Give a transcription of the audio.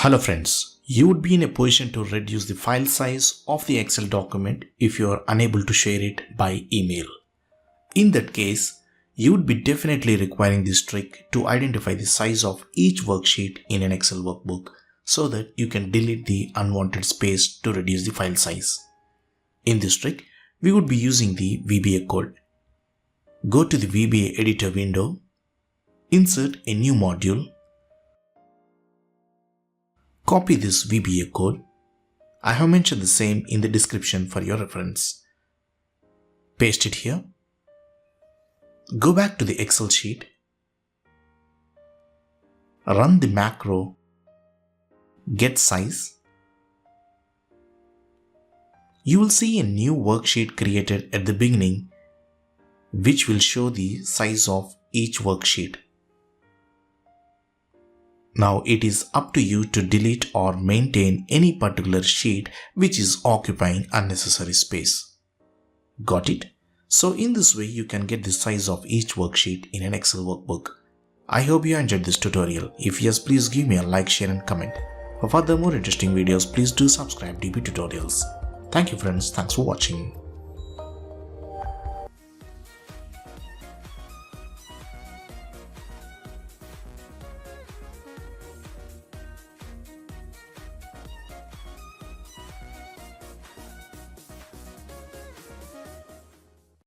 Hello friends, you would be in a position to reduce the file size of the Excel document if you are unable to share it by email. In that case, you would be definitely requiring this trick to identify the size of each worksheet in an Excel workbook so that you can delete the unwanted space to reduce the file size. In this trick, we would be using the VBA code. Go to the VBA editor window, insert a new module, copy this VBA code. I have mentioned the same in the description for your reference. Paste it here. Go back to the Excel sheet. Run the macro get size. You will see a new worksheet created at the beginning which will show the size of each worksheet. Now it is up to you to delete or maintain any particular sheet which is occupying unnecessary space. Got it? So in this way you can get the size of each worksheet in an Excel workbook. I hope you enjoyed this tutorial. If yes, please give me a like, share and comment. For further more interesting videos, please do subscribe DP Tutorials. Thank you friends. Thanks for watching.